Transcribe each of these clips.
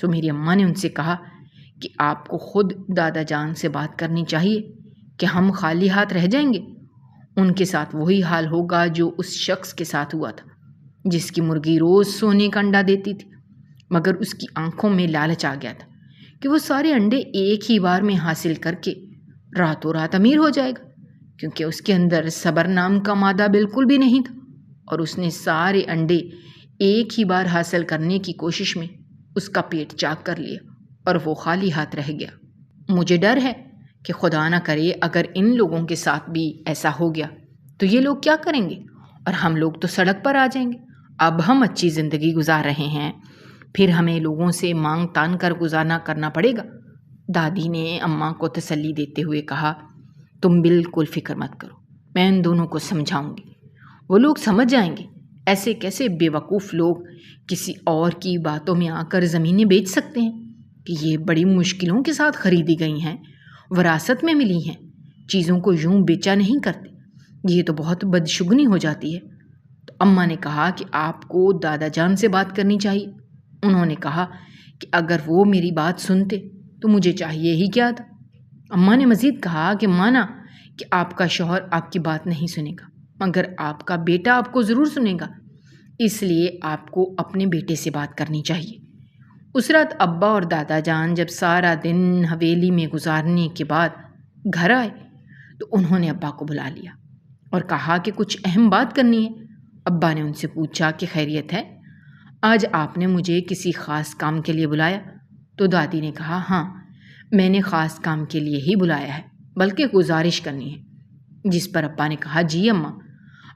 تو میری اماں نے ان سے کہا کہ آپ کو خود دادا جان سے بات کرنی چاہیے کہ ہم خالی ہاتھ رہ جائیں گے۔ ان کے ساتھ وہی حال ہوگا جو اس شخص کے ساتھ ہوا تھا جس کی مرغی روز سونے کا انڈا دیتی تھی، مگر اس کی آنکھوں میں لالچ آ گیا تھا کہ وہ سارے انڈے ایک ہی بار میں حاصل کر کے راتوں رات امیر ہو جائے گا، کیونکہ اس کے اندر صبر نام کا مادہ بالکل بھی نہیں تھا، اور اس نے سارے انڈے ایک ہی بار حاصل کرنے کی کوشش میں اس کا پیٹ چاک کر لیا اور وہ خالی ہاتھ رہ گیا۔ مجھے ڈر ہے کہ خدا نہ کرے اگر ان لوگوں کے ساتھ بھی ایسا ہو گیا تو یہ لوگ کیا کریں گے، اور ہم لوگ تو سڑک پر آ جائیں گے۔ اب ہم اچھی زندگی گزار رہے ہیں، پھر ہمیں لوگوں سے مانگ تان کر گزارنا کرنا پڑے گا۔ دادی نے اماں کو تسلی دیتے ہوئے کہا، تم بالکل فکر مت کرو، میں ان دونوں کو سمجھاؤں گی، وہ لوگ سمجھ جائیں گے۔ ایسے کیسے بے وقوف لوگ کسی اور کی باتوں میں آ کر زمینیں بیچ سکتے ہیں کہ یہ بڑی مشکلوں کے ساتھ خریدی گئی ہیں، وراثت میں ملی ہیں، چیزوں کو یوں بیچا نہیں کرتے، یہ تو بہت بدشگنی ہو جاتی ہے۔ تو اماں نے کہا کہ آپ کو دادا جان سے بات کرنی چاہیے۔ انہوں نے کہا کہ اگر وہ میری بات سنتے تو مجھے چاہیے ہی کیا تھا۔ اماں نے مزید کہا کہ مانا کہ آپ کا شوہر آپ کی بات نہیں سنے گا، مگر آپ کا بیٹا آپ کو ضرور سنے گا، اس لیے آپ کو اپنے بیٹے سے بات کرنی چاہیے۔ اس رات ابا اور دادا جان جب سارا دن حویلی میں گزارنے کے بعد گھر آئے تو انہوں نے ابا کو بلا لیا اور کہا کہ کچھ اہم بات کرنی ہے۔ ابا نے ان سے پوچھا کہ خیریت ہے، آج آپ نے مجھے کسی خاص کام کے لیے بلایا؟ تو دادی نے کہا، ہاں، میں نے خاص کام کے لیے ہی بلایا ہے، بلکہ گزارش کرنی ہے۔ جس پر ابا نے کہا، جی اماں،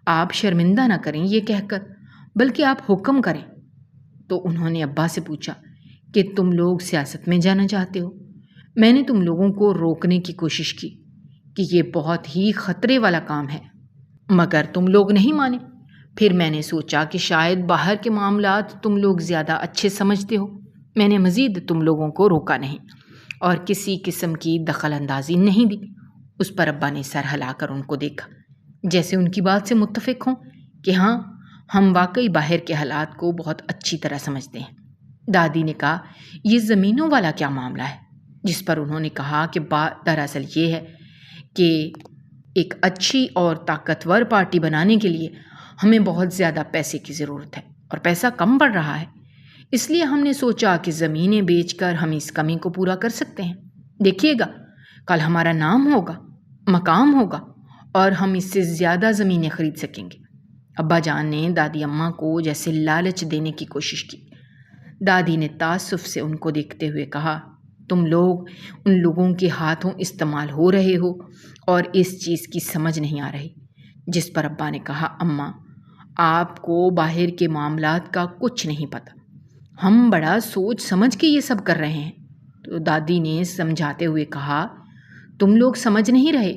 آپ شرمندہ نہ کریں یہ کہہ کر، بلکہ آپ حکم کریں۔ تو انہوں نے ابا سے پوچھا کہ تم لوگ سیاست میں جانا چاہتے ہو؟ میں نے تم لوگوں کو روکنے کی کوشش کی کہ یہ بہت ہی خطرے والا کام ہے، مگر تم لوگ نہیں مانے۔ پھر میں نے سوچا کہ شاید باہر کے معاملات تم لوگ زیادہ اچھے سمجھتے ہو۔ میں نے مزید تم لوگوں کو روکا نہیں اور کسی قسم کی دخل اندازی نہیں دی۔ اس پر ابا نے سر ہلا کر ان کو دیکھا جیسے ان کی بات سے متفق ہوں کہ ہاں، ہم واقعی باہر کے حالات کو بہت اچھی طرح سمجھتے ہیں۔ دادی نے کہا، یہ زمینوں والا کیا معاملہ ہے؟ جس پر انہوں نے کہا کہ بات دراصل یہ ہے کہ ایک اچھی اور طاقتور پارٹی بنانے کے لیے ہمیں بہت زیادہ پیسے کی ضرورت ہے اور پیسہ کم پڑ رہا ہے، اس لیے ہم نے سوچا کہ زمینیں بیچ کر ہم اس کمی کو پورا کر سکتے ہیں۔ دیکھیے گا، کل ہمارا نام ہوگا، مقام ہوگا اور ہم اس سے زیادہ زمینیں خرید سکیں گے۔ ابا جان نے دادی اماں کو جیسے لالچ دینے کی کوشش کی۔ دادی نے تعصب سے ان کو دیکھتے ہوئے کہا، تم لوگ ان لوگوں کے ہاتھوں استعمال ہو رہے ہو اور اس چیز کی سمجھ نہیں آ رہی۔ جس پر ابا نے کہا، اماں، آپ کو باہر کے معاملات کا کچھ نہیں پتہ، ہم بڑا سوچ سمجھ کے یہ سب کر رہے ہیں۔ تو دادی نے سمجھاتے ہوئے کہا، تم لوگ سمجھ نہیں رہے،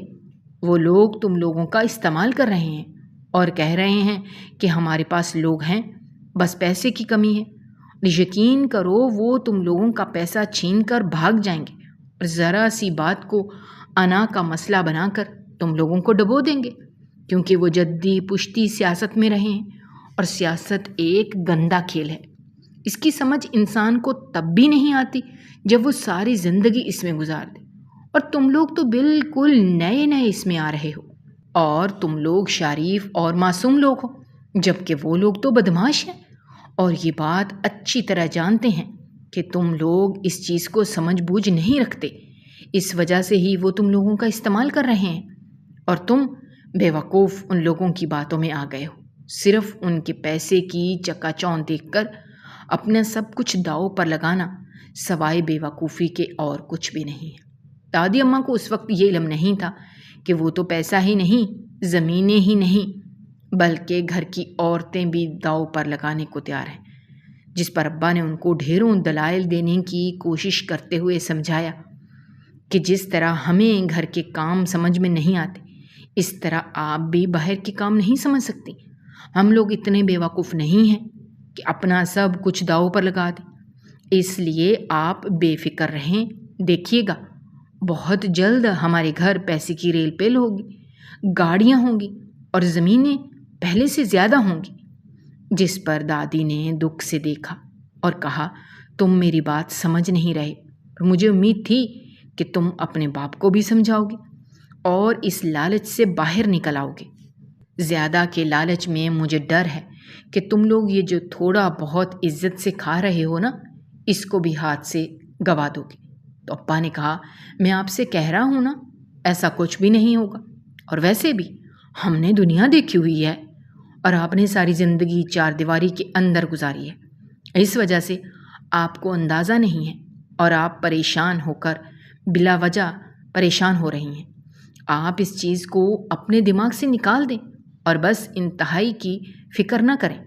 وہ لوگ تم لوگوں کا استعمال کر رہے ہیں اور کہہ رہے ہیں کہ ہمارے پاس لوگ ہیں، بس پیسے کی کمی ہے۔ یقین کرو وہ تم لوگوں کا پیسہ چھین کر بھاگ جائیں گے اور ذرا سی بات کو انا کا مسئلہ بنا کر تم لوگوں کو ڈبو دیں گے، کیونکہ وہ جدی پشتی سیاست میں رہے ہیں اور سیاست ایک گندا کھیل ہے۔ اس کی سمجھ انسان کو تب بھی نہیں آتی جب وہ ساری زندگی اس میں گزار دے، اور تم لوگ تو بالکل نئے نئے اس میں آ رہے ہو، اور تم لوگ شریف اور معصوم لوگ ہو، جبکہ وہ لوگ تو بدمعاش ہیں اور یہ بات اچھی طرح جانتے ہیں کہ تم لوگ اس چیز کو سمجھ بوجھ نہیں رکھتے، اس وجہ سے ہی وہ تم لوگوں کا استعمال کر رہے ہیں، اور تم بے وقوف ان لوگوں کی باتوں میں آ گئے ہو، صرف ان کے پیسے کی چکا چوند دیکھ کر اپنا سب کچھ داؤ پر لگانا سوائے بے وقوفی کے اور کچھ بھی نہیں ہے۔ دادی اماں کو اس وقت یہ علم نہیں تھا کہ وہ تو پیسہ ہی نہیں، زمینیں ہی نہیں، بلکہ گھر کی عورتیں بھی داؤ پر لگانے کو تیار ہیں۔ جس پر ابا نے ان کو ڈھیروں دلائل دینے کی کوشش کرتے ہوئے سمجھایا کہ جس طرح ہمیں گھر کے کام سمجھ میں نہیں آتے، اس طرح آپ بھی باہر کے کام نہیں سمجھ سکتے۔ ہم لوگ اتنے بے وقوف نہیں ہیں کہ اپنا سب کچھ داؤ پر لگا دیں، اس لیے آپ بے فکر رہیں۔ دیکھیے گا، بہت جلد ہمارے گھر پیسے کی ریل پیل ہوگی، گاڑیاں ہوں گی اور زمینیں پہلے سے زیادہ ہوں گی۔ جس پر دادی نے دکھ سے دیکھا اور کہا، تم میری بات سمجھ نہیں رہے اور مجھے امید تھی کہ تم اپنے باپ کو بھی سمجھاؤ گے اور اس لالچ سے باہر نکل آؤ گے۔ زیادہ کے لالچ میں مجھے ڈر ہے کہ تم لوگ یہ جو تھوڑا بہت عزت سے کھا رہے ہو نا، اس کو بھی ہاتھ سے گوا دو گے۔ تو ابا نے کہا، میں آپ سے کہہ رہا ہوں نا، ایسا کچھ بھی نہیں ہوگا، اور ویسے بھی ہم نے دنیا دیکھی ہوئی ہے اور آپ نے ساری زندگی چار دیواری کے اندر گزاری ہے، اس وجہ سے آپ کو اندازہ نہیں ہے اور آپ پریشان ہو کر بلا وجہ پریشان ہو رہی ہیں۔ آپ اس چیز کو اپنے دماغ سے نکال دیں اور بس انتہائی کی فکر نہ کریں،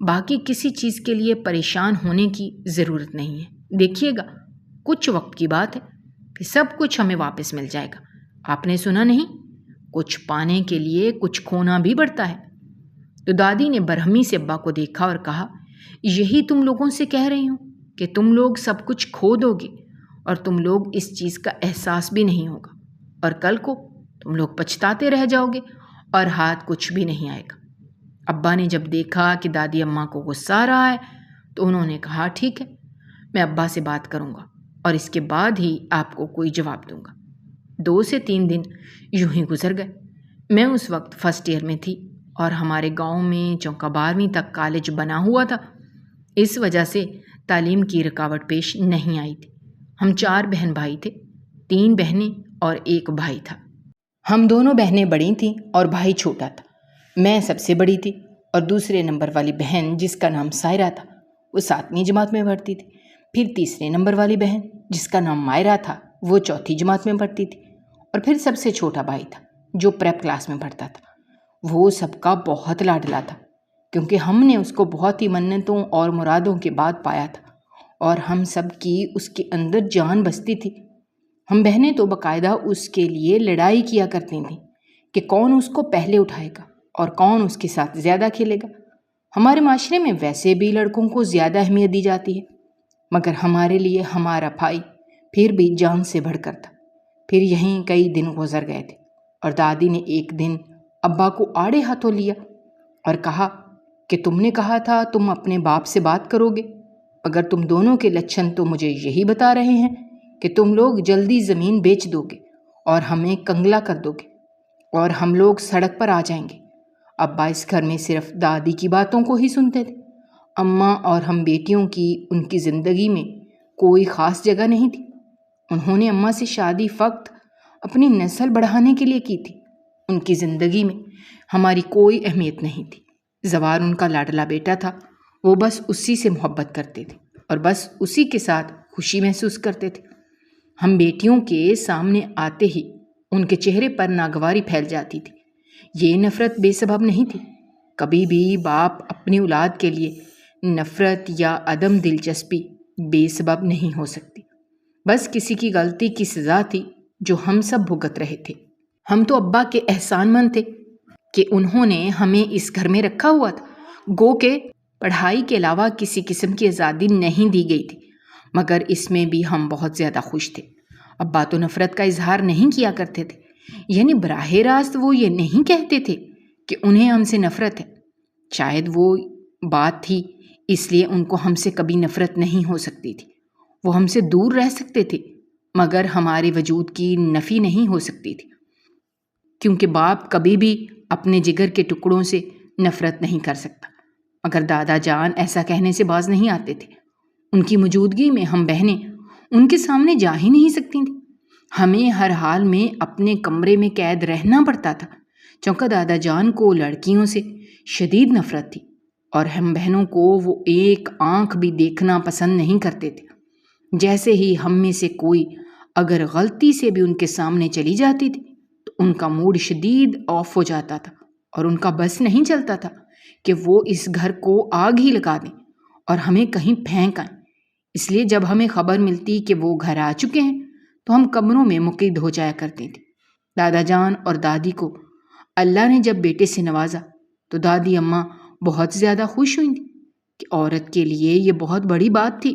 باقی کسی چیز کے لیے پریشان ہونے کی ضرورت نہیں ہے۔ دیکھیے گا، کچھ وقت کی بات ہے کہ سب کچھ ہمیں واپس مل جائے گا۔ آپ نے سنا نہیں، کچھ پانے کے لیے کچھ کھونا بھی پڑتا ہے۔ تو دادی نے برہمی سے ابا کو دیکھا اور کہا، یہی تم لوگوں سے کہہ رہی ہوں کہ تم لوگ سب کچھ کھو دو گے اور تم لوگ اس چیز کا احساس بھی نہیں ہوگا، اور کل کو تم لوگ پچھتاتے رہ جاؤ گے اور ہاتھ کچھ بھی نہیں آئے گا۔ ابا نے جب دیکھا کہ دادی اماں کو غصہ آ رہا ہے تو انہوں نے کہا، ٹھیک ہے، میں ابا سے بات کروں گا اور اس کے بعد ہی آپ کو کوئی جواب دوں گا۔ 2 سے 3 دن یوں ہی گزر گئے۔ میں اس وقت فرسٹ ایئر میں تھی اور ہمارے گاؤں میں چونکہ 12ویں تک کالج بنا ہوا تھا، اس وجہ سے تعلیم کی رکاوٹ پیش نہیں آئی تھی۔ ہم 4 بہن بھائی تھے، 3 بہنیں اور 1 بھائی تھا۔ ہم دونوں بہنیں بڑی تھیں اور بھائی چھوٹا تھا۔ میں سب سے بڑی تھی اور دوسرے نمبر والی بہن جس کا نام سائرہ تھا وہ 7ویں جماعت میں پڑھتی تھی۔ پھر تیسرے نمبر والی بہن جس کا نام مائرہ تھا وہ 4تھی جماعت میں پڑھتی تھی، اور پھر سب سے چھوٹا بھائی تھا جو پریپ کلاس میں پڑھتا تھا۔ وہ سب کا بہت لاڈلا تھا کیونکہ ہم نے اس کو بہت ہی منتوں اور مرادوں کے بعد پایا تھا اور ہم سب کی اس کے اندر جان بستی تھی۔ ہم بہنیں تو باقاعدہ اس کے لیے لڑائی کیا کرتی تھیں کہ کون اس کو پہلے اٹھائے گا اور کون اس کے ساتھ زیادہ کھیلے گا۔ ہمارے معاشرے میں ویسے بھی لڑکوں کو زیادہ اہمیت دی جاتی ہے، مگر ہمارے لیے ہمارا بھائی پھر بھی جان سے بڑھ کر تھا۔ پھر یہیں کئی دن گزر گئے تھے اور دادی نے ایک دن ابا کو آڑے ہاتھوں لیا اور کہا کہ تم نے کہا تھا تم اپنے باپ سے بات کرو گے، مگر تم دونوں کے لچھن تو مجھے یہی بتا رہے ہیں کہ تم لوگ جلدی زمین بیچ دو گے اور ہمیں کنگلا کر دو گے اور ہم لوگ سڑک پر آ جائیں گے۔ ابا اس گھر میں صرف دادی کی باتوں کو ہی سنتے تھے۔ اماں اور ہم بیٹیوں کی ان کی زندگی میں کوئی خاص جگہ نہیں تھی۔ انہوں نے اماں سے شادی فقط اپنی نسل بڑھانے کے لیے کی تھی۔ ان کی زندگی میں ہماری کوئی اہمیت نہیں تھی۔ زوار ان کا لاڈلا بیٹا تھا، وہ بس اسی سے محبت کرتے تھے اور بس اسی کے ساتھ خوشی محسوس کرتے تھے۔ ہم بیٹیوں کے سامنے آتے ہی ان کے چہرے پر ناگواری پھیل جاتی تھی۔ یہ نفرت بے سبب نہیں تھی۔ کبھی بھی باپ اپنی اولاد کے لیے نفرت یا عدم دلچسپی بے سبب نہیں ہو سکتی، بس کسی کی غلطی کی سزا تھی جو ہم سب بھگت رہے تھے۔ ہم تو ابا کے احسان مند تھے کہ انہوں نے ہمیں اس گھر میں رکھا ہوا تھا، گو کہ پڑھائی کے علاوہ کسی قسم کی آزادی نہیں دی گئی تھی، مگر اس میں بھی ہم بہت زیادہ خوش تھے۔ ابا تو نفرت کا اظہار نہیں کیا کرتے تھے، یعنی براہ راست وہ یہ نہیں کہتے تھے کہ انہیں ہم سے نفرت ہے۔ شاید وہ بات تھی اس لیے ان کو ہم سے کبھی نفرت نہیں ہو سکتی تھی۔ وہ ہم سے دور رہ سکتے تھے مگر ہمارے وجود کی نفی نہیں ہو سکتی تھی، کیونکہ باپ کبھی بھی اپنے جگر کے ٹکڑوں سے نفرت نہیں کر سکتا۔ مگر دادا جان ایسا کہنے سے باز نہیں آتے تھے۔ ان کی موجودگی میں ہم بہنیں ان کے سامنے جا ہی نہیں سکتی تھیں۔ ہمیں ہر حال میں اپنے کمرے میں قید رہنا پڑتا تھا، چونکہ دادا جان کو لڑکیوں سے شدید نفرت تھی اور ہم بہنوں کو وہ ایک آنکھ بھی دیکھنا پسند نہیں کرتے تھے۔ جیسے ہی ہم میں سے کوئی اگر غلطی سے بھی ان کے سامنے چلی جاتی تھی تو ان کا موڈ شدید آف ہو جاتا تھا اور ان کا بس نہیں چلتا تھا کہ وہ اس گھر کو آگ ہی لگا دیں اور ہمیں کہیں پھینک آئیں۔ اس لیے جب ہمیں خبر ملتی کہ وہ گھر آ چکے ہیں تو ہم کمروں میں مقید ہو جایا کرتے تھے۔ دادا جان اور دادی کو اللہ نے جب بیٹے سے نوازا تو دادی اماں بہت زیادہ خوش ہوئی تھیں کہ عورت کے لیے یہ بہت بڑی بات تھی،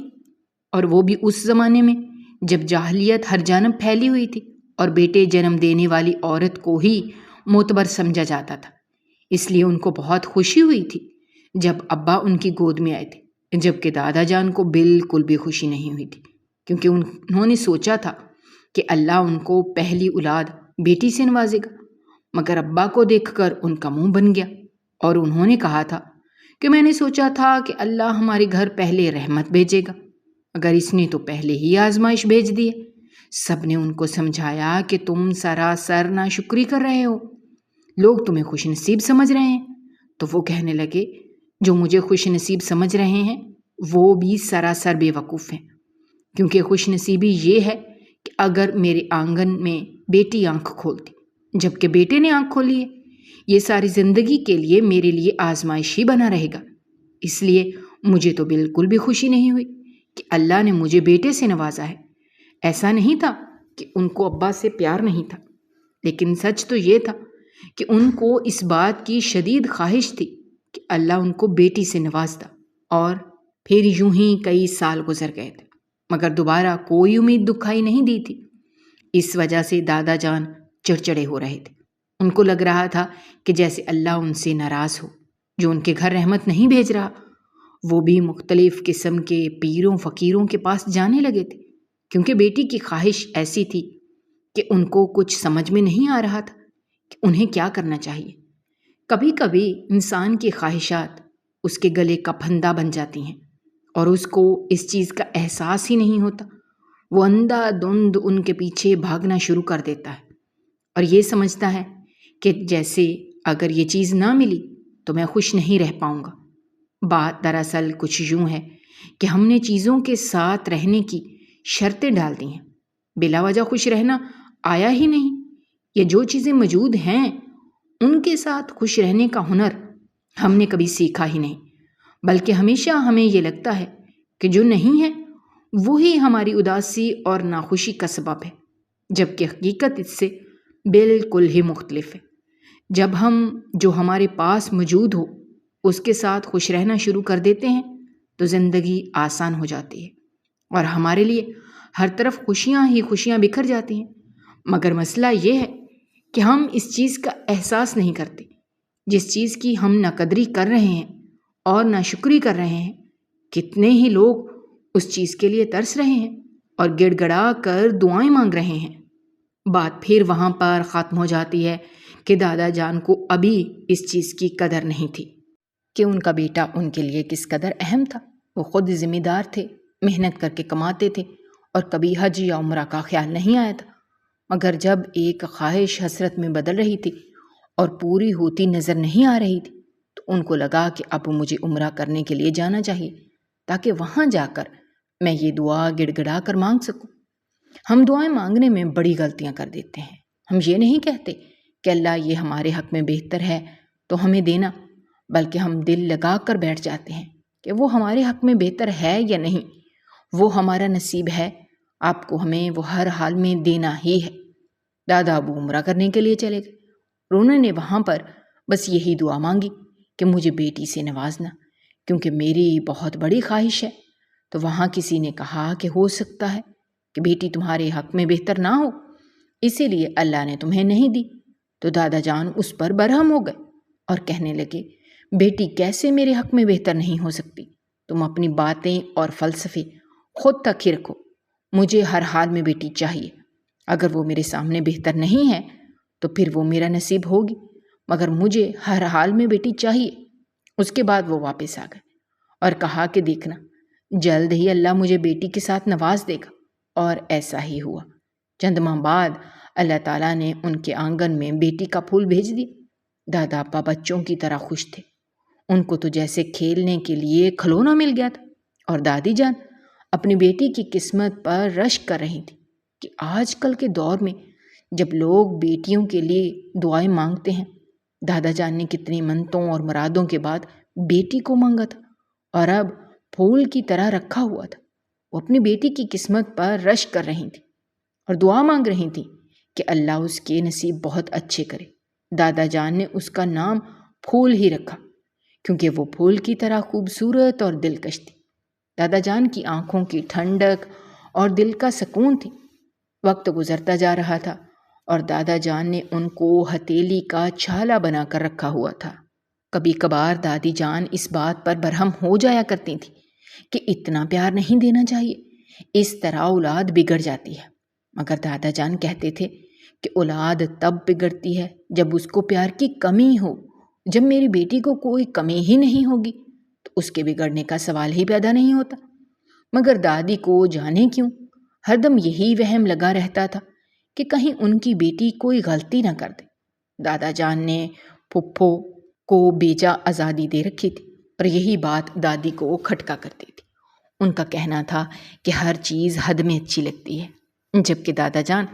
اور وہ بھی اس زمانے میں جب جاہلیت ہر جانب پھیلی ہوئی تھی اور بیٹے جنم دینے والی عورت کو ہی معتبر سمجھا جاتا تھا۔ اس لیے ان کو بہت خوشی ہوئی تھی جب ابا ان کی گود میں آئے تھے جبکہ دادا جان کو بالکل بھی خوشی نہیں ہوئی تھی، کیونکہ انہوں نے سوچا تھا کہ اللہ ان کو پہلی اولاد بیٹی سے نوازے گا، مگر ابا کو دیکھ کر ان کا منہ بن گیا اور انہوں نے کہا تھا کہ میں نے سوچا تھا کہ اللہ ہمارے گھر پہلے رحمت بھیجے گا، مگر اس نے تو پہلے ہی آزمائش بھیج دی ہے۔ سب نے ان کو سمجھایا کہ تم سراسر ناشکری کر رہے ہو، لوگ تمہیں خوش نصیب سمجھ رہے ہیں۔ تو وہ کہنے لگے، جو مجھے خوش نصیب سمجھ رہے ہیں وہ بھی سراسر بے وقوف ہیں، کیونکہ خوش نصیبی یہ ہے کہ اگر میرے آنگن میں بیٹی آنکھ کھولتی جبکہ بیٹے نے آنکھ کھولی ہے، یہ ساری زندگی کے لیے میرے لیے آزمائش ہی بنا رہے گا۔ اس لیے مجھے تو بالکل بھی خوشی نہیں ہوئی کہ اللہ نے مجھے بیٹے سے نوازا ہے۔ ایسا نہیں تھا کہ ان کو ابا سے پیار نہیں تھا، لیکن سچ تو یہ تھا کہ ان کو اس بات کی شدید خواہش تھی کہ اللہ ان کو بیٹی سے نوازتا۔ اور پھر یوں ہی کئی سال گزر گئے تھے، مگر دوبارہ کوئی امید دکھائی نہیں دی تھی۔ اس وجہ سے دادا جان چڑچڑے ہو رہے تھے۔ ان کو لگ رہا تھا کہ جیسے اللہ ان سے ناراض ہو، جو ان کے گھر رحمت نہیں بھیج رہا۔ وہ بھی مختلف قسم کے پیروں فقیروں کے پاس جانے لگے تھے، کیونکہ بیٹی کی خواہش ایسی تھی کہ ان کو کچھ سمجھ میں نہیں آ رہا تھا کہ انہیں کیا کرنا چاہیے۔ کبھی کبھی انسان کی خواہشات اس کے گلے کا پھندا بن جاتی ہیں اور اس کو اس چیز کا احساس ہی نہیں ہوتا۔ وہ اندھا دھند ان کے پیچھے بھاگنا شروع کر دیتا ہے اور یہ سمجھتا ہے کہ جیسے اگر یہ چیز نہ ملی تو میں خوش نہیں رہ پاؤں گا۔ بات دراصل کچھ یوں ہے کہ ہم نے چیزوں کے ساتھ رہنے کی شرطیں ڈال دی ہیں۔ بلا وجہ خوش رہنا آیا ہی نہیں، یا جو چیزیں موجود ہیں ان کے ساتھ خوش رہنے کا ہنر ہم نے کبھی سیکھا ہی نہیں، بلکہ ہمیشہ ہمیں یہ لگتا ہے کہ جو نہیں ہے وہی ہماری اداسی اور ناخوشی کا سبب ہے، جبکہ حقیقت اس سے بالکل ہی مختلف ہے۔ جب ہم جو ہمارے پاس موجود ہو اس کے ساتھ خوش رہنا شروع کر دیتے ہیں تو زندگی آسان ہو جاتی ہے اور ہمارے لیے ہر طرف خوشیاں ہی خوشیاں بکھر جاتی ہیں۔ مگر مسئلہ یہ ہے کہ ہم اس چیز کا احساس نہیں کرتے، جس چیز کی ہم ناقدری کر رہے ہیں اور ناشکری کر رہے ہیں۔ کتنے ہی لوگ اس چیز کے لیے ترس رہے ہیں اور گڑ گڑا کر دعائیں مانگ رہے ہیں۔ بات پھر وہاں پر ختم ہو جاتی ہے کہ دادا جان کو ابھی اس چیز کی قدر نہیں تھی کہ ان کا بیٹا ان کے لیے کس قدر اہم تھا۔ وہ خود ذمہ دار تھے، محنت کر کے کماتے تھے اور کبھی حج یا عمرہ کا خیال نہیں آیا تھا، مگر جب ایک خواہش حسرت میں بدل رہی تھی اور پوری ہوتی نظر نہیں آ رہی تھی تو ان کو لگا کہ اب مجھے عمرہ کرنے کے لیے جانا چاہیے تاکہ وہاں جا کر میں یہ دعا گڑ گڑا کر مانگ سکوں۔ ہم دعائیں مانگنے میں بڑی غلطیاں کر دیتے ہیں۔ ہم یہ نہیں کہتے کہ اللہ یہ ہمارے حق میں بہتر ہے تو ہمیں دینا، بلکہ ہم دل لگا کر بیٹھ جاتے ہیں کہ وہ ہمارے حق میں بہتر ہے یا نہیں، وہ ہمارا نصیب ہے، آپ کو ہمیں وہ ہر حال میں دینا ہی ہے۔ دادا ابو عمرہ کرنے کے لیے چلے گئے اور انہوں نے وہاں پر بس یہی دعا مانگی کہ مجھے بیٹی سے نوازنا، کیونکہ میری بہت بڑی خواہش ہے۔ تو وہاں کسی نے کہا کہ ہو سکتا ہے کہ بیٹی تمہارے حق میں بہتر نہ ہو، اسی لیے اللہ نے تمہیں نہیں دی۔ تو دادا جان اس پر برہم ہو گئے اور کہنے لگے، بیٹی کیسے میرے حق میں بہتر نہیں ہو سکتی؟ تم اپنی باتیں اور فلسفے خود تک ہی رکھو، مجھے ہر حال میں بیٹی چاہیے۔ اگر وہ میرے سامنے بہتر نہیں ہے تو پھر وہ میرا نصیب ہوگی، مگر مجھے ہر حال میں بیٹی چاہیے۔ اس کے بعد وہ واپس آ گئے اور کہا کہ دیکھنا، جلد ہی اللہ مجھے بیٹی کے ساتھ نواز دے گا، اور ایسا ہی ہوا۔ چند ماہ بعد اللہ تعالیٰ نے ان کے آنگن میں بیٹی کا پھول بھیج دیا۔ دادا ابا بچوں کی طرح خوش تھے، ان کو تو جیسے کھیلنے کے لیے کھلونا مل گیا تھا، اور دادی جان اپنی بیٹی کی قسمت پر رشک کر رہی تھی کہ آج کل کے دور میں جب لوگ بیٹیوں کے لیے دعائیں مانگتے ہیں، دادا جان نے کتنی منتوں اور مرادوں کے بعد بیٹی کو مانگا تھا اور اب پھول کی طرح رکھا ہوا تھا۔ وہ اپنی بیٹی کی قسمت پر رشک کر رہی تھی اور دعا مانگ رہی تھی کہ اللہ اس کے نصیب بہت اچھے کرے۔ دادا جان نے اس کا نام پھول ہی رکھا کیونکہ وہ پھول کی طرح خوبصورت اور دلکش تھی۔ دادا جان کی آنکھوں کی ٹھنڈک اور دل کا سکون تھی۔ وقت گزرتا جا رہا تھا اور دادا جان نے ان کو ہتھیلی کا چھالا بنا کر رکھا ہوا تھا۔ کبھی کبھار دادی جان اس بات پر برہم ہو جایا کرتی تھی کہ اتنا پیار نہیں دینا چاہیے، اس طرح اولاد بگڑ جاتی ہے۔ مگر دادا جان کہتے تھے کہ اولاد تب بگڑتی ہے جب اس کو پیار کی کمی ہو۔ جب میری بیٹی کو کوئی کمی ہی نہیں ہوگی تو اس کے بگڑنے کا سوال ہی پیدا نہیں ہوتا۔ مگر دادی کو جانے کیوں ہر دم یہی وہم لگا رہتا تھا کہ کہیں ان کی بیٹی کوئی غلطی نہ کر دے۔ دادا جان نے پھپھو کو بیجا آزادی دے رکھی تھی اور یہی بات دادی کو کھٹکا کرتی تھی۔ ان کا کہنا تھا کہ ہر چیز حد میں اچھی لگتی ہے، جبکہ دادا جان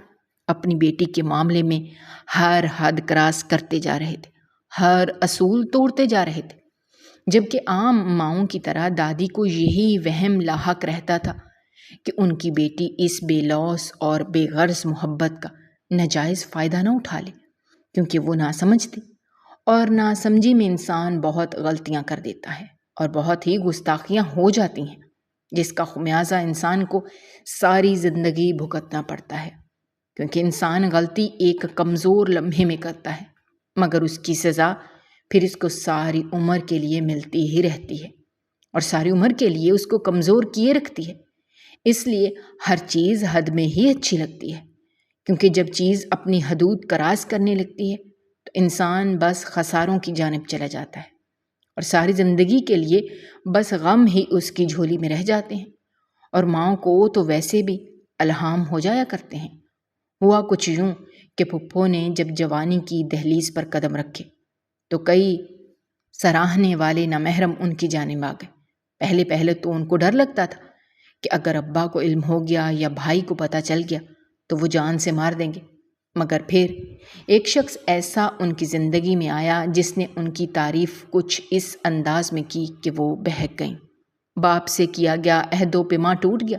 اپنی بیٹی کے معاملے میں ہر حد کراس کرتے جا رہے تھے، ہر اصول توڑتے جا رہے تھے۔ جبکہ عام ماؤں کی طرح دادی کو یہی وہم لاحق رہتا تھا کہ ان کی بیٹی اس بے لوث اور بے غرض محبت کا ناجائز فائدہ نہ اٹھا لے، کیونکہ وہ ناسمجھ تھی، اور ناسمجھی میں انسان بہت غلطیاں کر دیتا ہے اور بہت ہی گستاخیاں ہو جاتی ہیں، جس کا خمیازہ انسان کو ساری زندگی بھگتنا پڑتا ہے۔ کیونکہ انسان غلطی ایک کمزور لمحے میں کرتا ہے، مگر اس کی سزا پھر اس کو ساری عمر کے لیے ملتی ہی رہتی ہے، اور ساری عمر کے لیے اس کو کمزور کیے رکھتی ہے۔ اس لیے ہر چیز حد میں ہی اچھی لگتی ہے، کیونکہ جب چیز اپنی حدود کراس کرنے لگتی ہے تو انسان بس خساروں کی جانب چلا جاتا ہے، اور ساری زندگی کے لیے بس غم ہی اس کی جھولی میں رہ جاتے ہیں۔ اور ماؤں کو تو ویسے بھی الہام ہو جایا کرتے ہیں۔ ہوا کچھ یوں کہ پھپھو نے جب جوانی کی دہلیز پر قدم رکھے تو کئی سراہنے والے نامحرم ان کی جانب آ گئے۔ پہلے تو ان کو ڈر لگتا تھا کہ اگر ابا کو علم ہو گیا یا بھائی کو پتہ چل گیا تو وہ جان سے مار دیں گے۔ مگر پھر ایک شخص ایسا ان کی زندگی میں آیا جس نے ان کی تعریف کچھ اس انداز میں کی کہ وہ بہک گئیں۔ باپ سے کیا گیا عہد و پیمان ٹوٹ گیا۔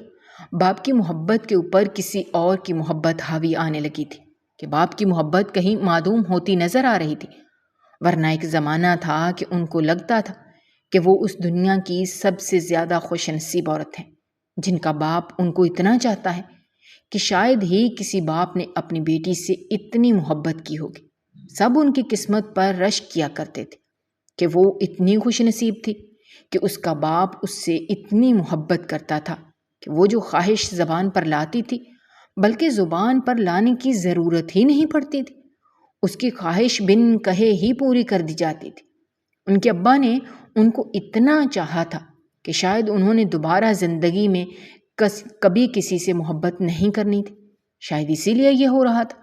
باپ کی محبت کے اوپر کسی اور کی محبت حاوی آنے لگی تھی کہ باپ کی محبت کہیں معدوم ہوتی نظر آ رہی تھی، ورنہ ایک زمانہ تھا کہ ان کو لگتا تھا کہ وہ اس دنیا کی سب سے زیادہ خوش نصیب عورت ہیں، جن کا باپ ان کو اتنا چاہتا ہے کہ شاید ہی کسی باپ نے اپنی بیٹی سے اتنی محبت کی ہوگی۔ سب ان کی قسمت پر رشک کیا کرتے تھے کہ وہ اتنی خوش نصیب تھی کہ اس کا باپ اس سے اتنی محبت کرتا تھا کہ وہ جو خواہش زبان پر لاتی تھی بلکہ زبان پر لانے کی ضرورت ہی نہیں پڑتی تھی، اس کی خواہش بن کہے ہی پوری کر دی جاتی تھی۔ ان کے ابا نے ان کو اتنا چاہا تھا کہ شاید انہوں نے دوبارہ زندگی میں کبھی کسی سے محبت نہیں کرنی تھی، شاید اسی لیے یہ ہو رہا تھا۔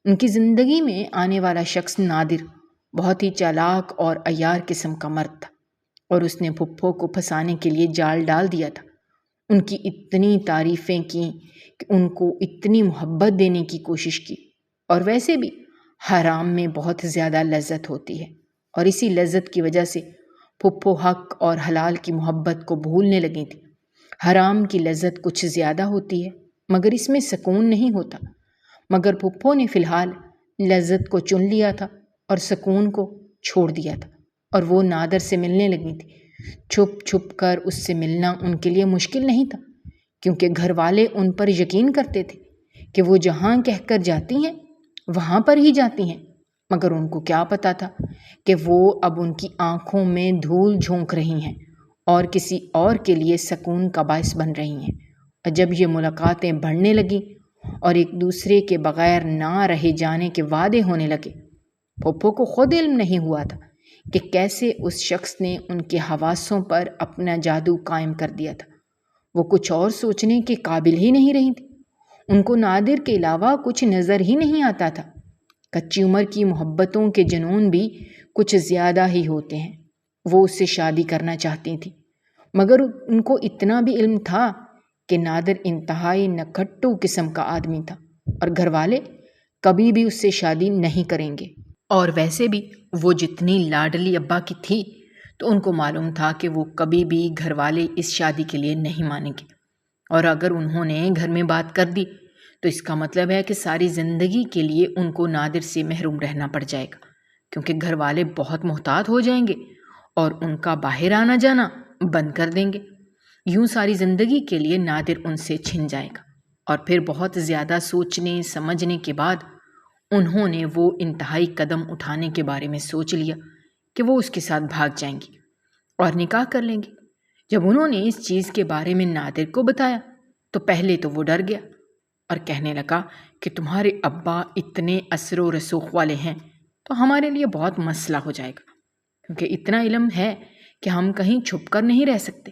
ان کی زندگی میں آنے والا شخص نادر بہت ہی چالاک اور عیار قسم کا مرد تھا، اور اس نے پھپھو کو پھنسانے کے لیے جال ڈال دیا تھا۔ ان کی اتنی تعریفیں کیں کہ ان کو اتنی محبت دینے کی کوشش کی، اور ویسے بھی حرام میں بہت زیادہ لذت ہوتی ہے، اور اسی لذت کی وجہ سے پھپھو حق اور حلال کی محبت کو بھولنے لگی تھی۔ حرام کی لذت کچھ زیادہ ہوتی ہے مگر اس میں سکون نہیں ہوتا، مگر پھپھو نے فی الحال لذت کو چن لیا تھا اور سکون کو چھوڑ دیا تھا، اور وہ نادر سے ملنے لگی تھی۔ چھپ چھپ کر اس سے ملنا ان کے لیے مشکل نہیں تھا، کیونکہ گھر والے ان پر یقین کرتے تھے کہ وہ جہاں کہہ کر جاتی ہیں وہاں پر ہی جاتی ہیں، مگر ان کو کیا پتا تھا کہ وہ اب ان کی آنکھوں میں دھول جھونک رہی ہیں اور کسی اور کے لیے سکون کا باعث بن رہی ہیں۔ اور جب یہ ملاقاتیں بڑھنے لگیں اور ایک دوسرے کے بغیر نہ رہے جانے کے وعدے ہونے لگے، پھپھو کو خود علم نہیں ہوا تھا کہ کیسے اس شخص نے ان کے حواسوں پر اپنا جادو قائم کر دیا تھا۔ وہ کچھ اور سوچنے کے قابل ہی نہیں رہی تھی۔ ان کو نادر کے علاوہ کچھ نظر ہی نہیں آتا تھا۔ کچی عمر کی محبتوں کے جنون بھی کچھ زیادہ ہی ہوتے ہیں۔ وہ اس سے شادی کرنا چاہتی تھی، مگر ان کو اتنا بھی علم تھا کہ نادر انتہائی نکھٹو قسم کا آدمی تھا، اور گھر والے کبھی بھی اس سے شادی نہیں کریں گے۔ اور ویسے بھی وہ جتنی لاڈلی ابا کی تھی تو ان کو معلوم تھا کہ وہ کبھی بھی گھر والے اس شادی کے لیے نہیں مانیں گے، اور اگر انہوں نے گھر میں بات کر دی تو اس کا مطلب ہے کہ ساری زندگی کے لیے ان کو نادر سے محروم رہنا پڑ جائے گا، کیونکہ گھر والے بہت محتاط ہو جائیں گے اور ان کا باہر آنا جانا بند کر دیں گے۔ یوں ساری زندگی کے لیے نادر ان سے چھن جائے گا، اور پھر بہت زیادہ سوچنے سمجھنے کے بعد انہوں نے وہ انتہائی قدم اٹھانے کے بارے میں سوچ لیا کہ وہ اس کے ساتھ بھاگ جائیں گی اور نکاح کر لیں گے، جب انہوں نے اس چیز کے بارے میں نادر کو بتایا تو پہلے تو وہ ڈر گیا اور کہنے لگا کہ تمہارے ابا اتنے اثر و رسوخ والے ہیں تو ہمارے لیے بہت مسئلہ ہو جائے گا، کیونکہ اتنا علم ہے کہ ہم کہیں چھپ کر نہیں رہ سکتے۔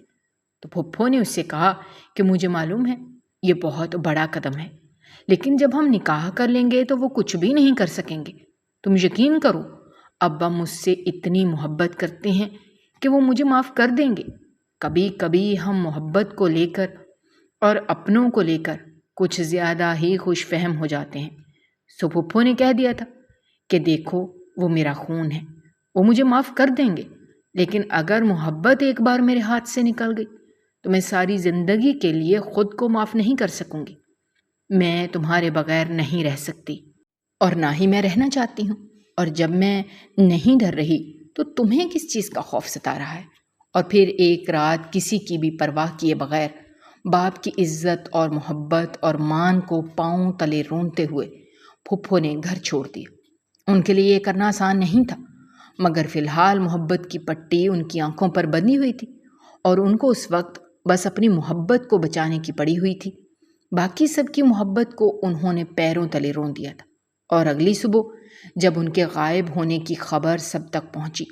تو پھپھو نے اس سے کہا کہ مجھے معلوم ہے یہ بہت بڑا قدم ہے، لیکن جب ہم نکاح کر لیں گے تو وہ کچھ بھی نہیں کر سکیں گے۔ تم یقین کرو ابا مجھ سے اتنی محبت کرتے ہیں کہ وہ مجھے معاف کر دیں گے۔ کبھی کبھی ہم محبت کو لے کر اور اپنوں کو لے کر کچھ زیادہ ہی خوش فہم ہو جاتے ہیں۔ سو پھپھو نے کہہ دیا تھا کہ دیکھو وہ میرا خون ہے، وہ مجھے معاف کر دیں گے، لیکن اگر محبت ایک بار میرے ہاتھ سے نکل گئی تو میں ساری زندگی کے لیے خود کو معاف نہیں کر سکوں گی۔ میں تمہارے بغیر نہیں رہ سکتی اور نہ ہی میں رہنا چاہتی ہوں، اور جب میں نہیں ڈر رہی تو تمہیں کس چیز کا خوف ستا رہا ہے؟ اور پھر ایک رات کسی کی بھی پرواہ کیے بغیر باپ کی عزت اور محبت اور مان کو پاؤں تلے رونتے ہوئے پھپھو نے گھر چھوڑ دیا۔ ان کے لیے یہ کرنا آسان نہیں تھا، مگر فی الحال محبت کی پٹی ان کی آنکھوں پر بندھی ہوئی تھی اور ان کو اس وقت بس اپنی محبت کو بچانے کی پڑی ہوئی تھی۔ باقی سب کی محبت کو انہوں نے پیروں تلے رون دیا تھا، اور اگلی صبح جب ان کے غائب ہونے کی خبر سب تک پہنچی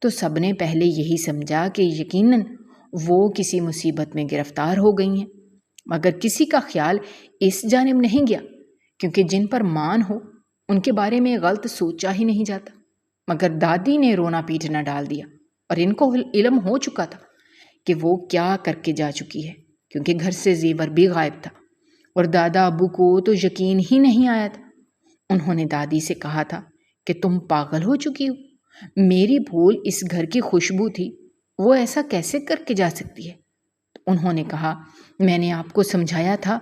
تو سب نے پہلے یہی سمجھا کہ یقیناً وہ کسی مصیبت میں گرفتار ہو گئی ہیں، مگر کسی کا خیال اس جانب نہیں گیا، کیونکہ جن پر مان ہو ان کے بارے میں غلط سوچا ہی نہیں جاتا۔ مگر دادی نے رونا پیٹنا ڈال دیا، اور ان کو علم ہو چکا تھا کہ وہ کیا کر کے جا چکی ہے، کیونکہ گھر سے زیور بھی غائب تھا، اور دادا ابو کو تو یقین ہی نہیں آیا تھا۔ انہوں نے دادی سے کہا تھا کہ تم پاگل ہو چکی ہو، میری پھول اس گھر کی خوشبو تھی، وہ ایسا کیسے کر کے جا سکتی ہے؟ تو انہوں نے کہا میں نے آپ کو سمجھایا تھا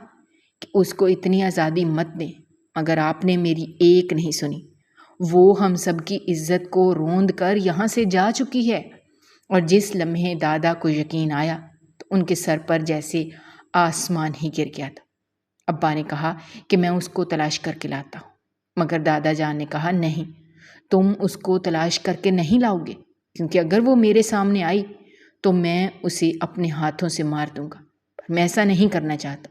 کہ اس کو اتنی آزادی مت دیں، مگر آپ نے میری ایک نہیں سنی۔ وہ ہم سب کی عزت کو روند کر یہاں سے جا چکی ہے۔ اور جس لمحے دادا کو یقین آیا تو ان کے سر پر جیسے آسمان ہی گر گیا تھا۔ ابا نے کہا کہ میں اس کو تلاش کر کے لاتا ہوں، مگر دادا جان نے کہا نہیں، تم اس کو تلاش کر کے نہیں لاؤ گے، کیونکہ اگر وہ میرے سامنے آئی تو میں اسے اپنے ہاتھوں سے مار دوں گا، پر میں ایسا نہیں کرنا چاہتا۔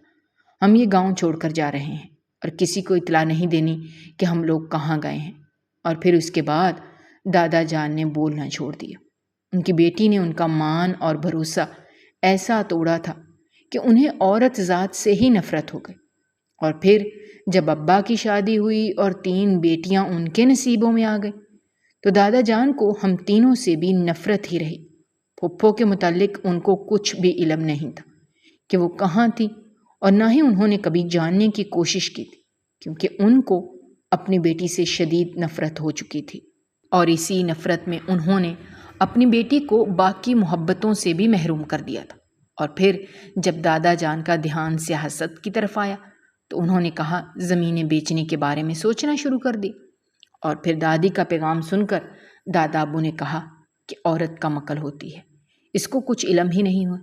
ہم یہ گاؤں چھوڑ کر جا رہے ہیں اور کسی کو اطلاع نہیں دینی کہ ہم لوگ کہاں گئے ہیں۔ اور پھر اس کے بعد دادا جان نے بولنا چھوڑ دیا۔ ان کی بیٹی نے ان کا مان اور بھروسہ ایسا توڑا تھا کہ انہیں عورت ذات سے ہی نفرت ہو گئی۔ اور پھر جب ابا کی شادی ہوئی اور 3 بیٹیاں ان کے نصیبوں میں آ گئیں تو دادا جان کو ہم تینوں سے بھی نفرت ہی رہی۔ پھپھو کے متعلق ان کو کچھ بھی علم نہیں تھا کہ وہ کہاں تھی، اور نہ ہی انہوں نے کبھی جاننے کی کوشش کی تھی، کیونکہ ان کو اپنی بیٹی سے شدید نفرت ہو چکی تھی، اور اسی نفرت میں انہوں نے اپنی بیٹی کو باقی محبتوں سے بھی محروم کر دیا تھا۔ اور پھر جب دادا جان کا دھیان سیاست کی طرف آیا تو انہوں نے کہا زمینیں بیچنے کے بارے میں سوچنا شروع کر دی۔ اور پھر دادی کا پیغام سن کر دادا ابو نے کہا کہ عورت کا مکل ہوتی ہے، اس کو کچھ علم ہی نہیں ہوا،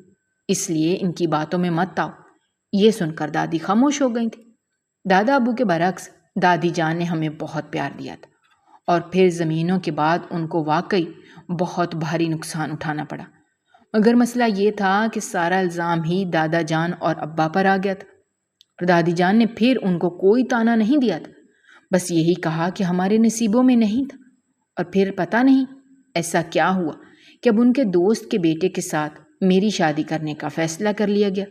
اس لیے ان کی باتوں میں مت آؤ۔ یہ سن کر دادی خاموش ہو گئی تھی۔ دادا ابو کے برعکس دادی جان نے ہمیں بہت پیار دیا تھا، اور پھر زمینوں کے بعد ان کو واقعی بہت بھاری نقصان اٹھانا پڑا، مگر مسئلہ یہ تھا کہ سارا الزام ہی دادا جان اور ابا پر آ گیا تھا، اور دادی جان نے پھر ان کو کوئی تانا نہیں دیا تھا، بس یہی کہا کہ ہمارے نصیبوں میں نہیں تھا۔ اور پھر پتہ نہیں ایسا کیا ہوا کہ اب ان کے دوست کے بیٹے کے ساتھ میری شادی کرنے کا فیصلہ کر لیا گیا۔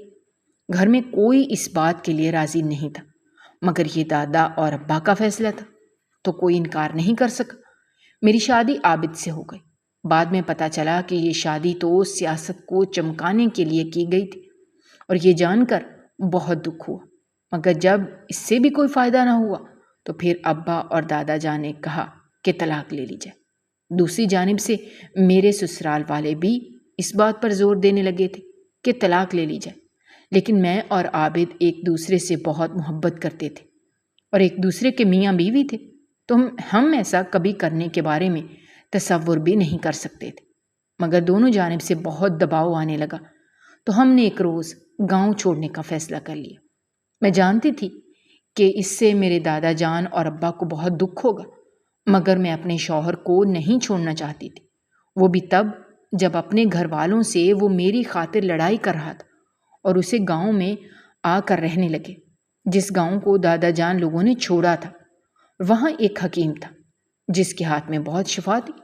گھر میں کوئی اس بات کے لیے راضی نہیں تھا، مگر یہ دادا اور ابا کا فیصلہ تھا تو کوئی انکار نہیں کر سکا۔ میری شادی عابد سے ہو گئی۔ بعد میں پتہ چلا کہ یہ شادی تو سیاست کو چمکانے کے لیے کی گئی تھی، اور یہ جان کر بہت دکھ ہوا، مگر جب اس سے بھی کوئی فائدہ نہ ہوا تو پھر ابا اور دادا جان نے کہا کہ طلاق لے لی جائے۔ دوسری جانب سے میرے سسرال والے بھی اس بات پر زور دینے لگے تھے کہ طلاق لے لی جائے، لیکن میں اور عابد ایک دوسرے سے بہت محبت کرتے تھے اور ایک دوسرے کے میاں بیوی تھے، تو ہم ایسا کبھی کرنے کے بارے میں تصور بھی نہیں کر سکتے تھے، مگر دونوں جانب سے بہت دباؤ آنے لگا تو ہم نے ایک روز گاؤں چھوڑنے کا فیصلہ کر لیا۔ میں جانتی تھی کہ اس سے میرے دادا جان اور ابا کو بہت دکھ ہوگا، مگر میں اپنے شوہر کو نہیں چھوڑنا چاہتی تھی، وہ بھی تب جب اپنے گھر والوں سے وہ میری خاطر لڑائی کر رہا تھا اور اسے گاؤں میں آ کر رہنے لگے، جس گاؤں کو دادا جان لوگوں نے چھوڑا تھا۔ وہاں ایک حکیم تھا جس کے ہاتھ میں بہت شفا تھی۔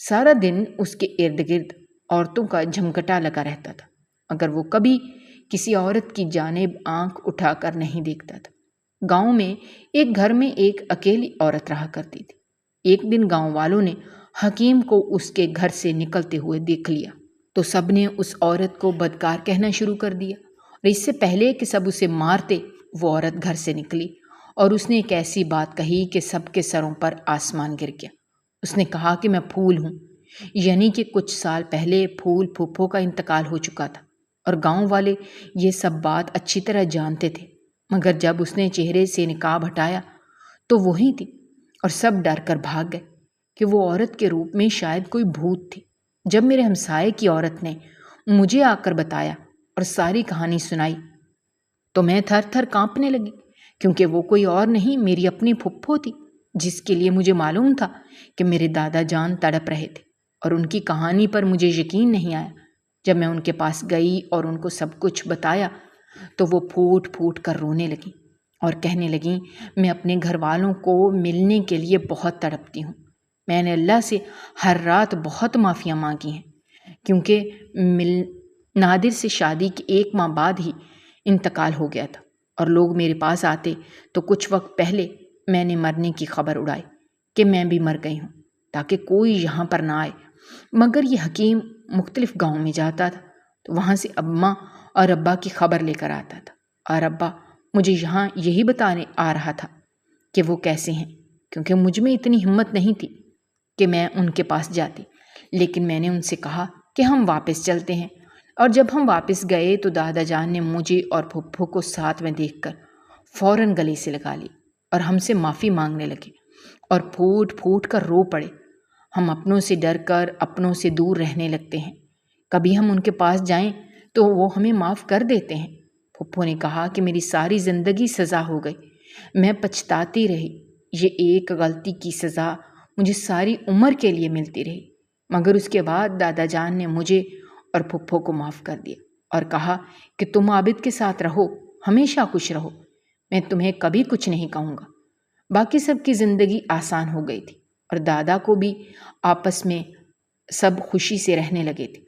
سارا دن اس کے ارد گرد عورتوں کا جھمکٹا لگا رہتا تھا، مگر وہ کبھی کسی عورت کی جانب آنکھ اٹھا کر نہیں دیکھتا تھا۔ گاؤں میں ایک گھر میں ایک اکیلی عورت رہا کرتی تھی۔ ایک دن گاؤں والوں نے حکیم کو اس کے گھر سے نکلتے ہوئے دیکھ لیا تو سب نے اس عورت کو بدکار کہنا شروع کر دیا، اور اس سے پہلے کہ سب اسے مارتے وہ عورت گھر سے نکلی اور اس نے ایک ایسی بات کہی کہ سب کے سروں پر آسمان گر گیا۔ اس نے کہا کہ میں پھول ہوں، یعنی کہ کچھ سال پہلے پھول پھپھو کا انتقال ہو چکا تھا، اور گاؤں والے یہ سب بات اچھی طرح جانتے تھے، مگر جب اس نے چہرے سے نقاب ہٹایا تو وہی تھی، اور سب ڈر کر بھاگ گئے کہ وہ عورت کے روپ میں شاید کوئی بھوت تھی۔ جب میرے ہمسائے کی عورت نے مجھے آ کر بتایا اور ساری کہانی سنائی تو میں تھر تھر کانپنے لگی، کیونکہ وہ کوئی اور نہیں، میری اپنی پھپھو تھی، جس کے لیے مجھے معلوم تھا کہ میرے دادا جان تڑپ رہے تھے، اور ان کی کہانی پر مجھے یقین نہیں آیا۔ جب میں ان کے پاس گئی اور ان کو سب کچھ بتایا تو وہ پھوٹ پھوٹ کر رونے لگیں اور کہنے لگیں، میں اپنے گھر والوں کو ملنے کے لیے بہت تڑپتی ہوں۔ میں نے اللہ سے ہر رات بہت معافیاں مانگی ہیں، کیونکہ نادر سے شادی کے 1 ماہ بعد ہی انتقال ہو گیا تھا، اور لوگ میرے پاس آتے تو کچھ وقت پہلے میں نے مرنے کی خبر اڑائی کہ میں بھی مر گئی ہوں، تاکہ کوئی یہاں پر نہ آئے۔ مگر یہ حکیم مختلف گاؤں میں جاتا تھا تو وہاں سے اماں اور ابا کی خبر لے کر آتا تھا، اور ابا مجھے یہاں یہی بتانے آ رہا تھا کہ وہ کیسے ہیں، کیونکہ مجھ میں اتنی ہمت نہیں تھی کہ میں ان کے پاس جاتی۔ لیکن میں نے ان سے کہا کہ ہم واپس چلتے ہیں، اور جب ہم واپس گئے تو دادا جان نے مجھے اور پھپھو کو ساتھ میں دیکھ کر فوراً گلے سے لگا لی اور ہم سے معافی مانگنے لگے اور پھوٹ پھوٹ کر رو پڑے۔ ہم اپنوں سے ڈر کر اپنوں سے دور رہنے لگتے ہیں، کبھی ہم ان کے پاس جائیں تو وہ ہمیں معاف کر دیتے ہیں۔ پھپھو نے کہا کہ میری ساری زندگی سزا ہو گئی، میں پچھتاتی رہی، یہ ایک غلطی کی سزا مجھے ساری عمر کے لیے ملتی رہی۔ مگر اس کے بعد دادا جان نے مجھے اور پھپھو کو معاف کر دیا اور کہا کہ تم عابد کے ساتھ رہو، ہمیشہ خوش رہو، میں تمہیں کبھی کچھ نہیں کہوں گا۔ باقی سب کی زندگی آسان ہو گئی تھی، اور دادا کو بھی آپس میں سب خوشی سے رہنے لگے تھے۔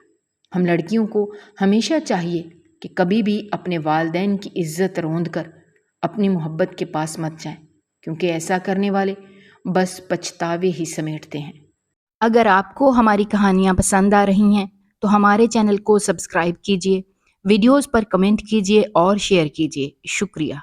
ہم لڑکیوں کو ہمیشہ چاہیے کہ کبھی بھی اپنے والدین کی عزت روند کر اپنی محبت کے پاس مت جائیں، کیونکہ ایسا کرنے والے بس پچھتاوے ہی سمیٹتے ہیں۔ اگر آپ کو ہماری کہانیاں پسند آ رہی ہیں تو ہمارے چینل کو سبسکرائب کیجیے، ویڈیوز پر کمنٹ کیجیے اور شیئر کیجیے۔ شکریہ۔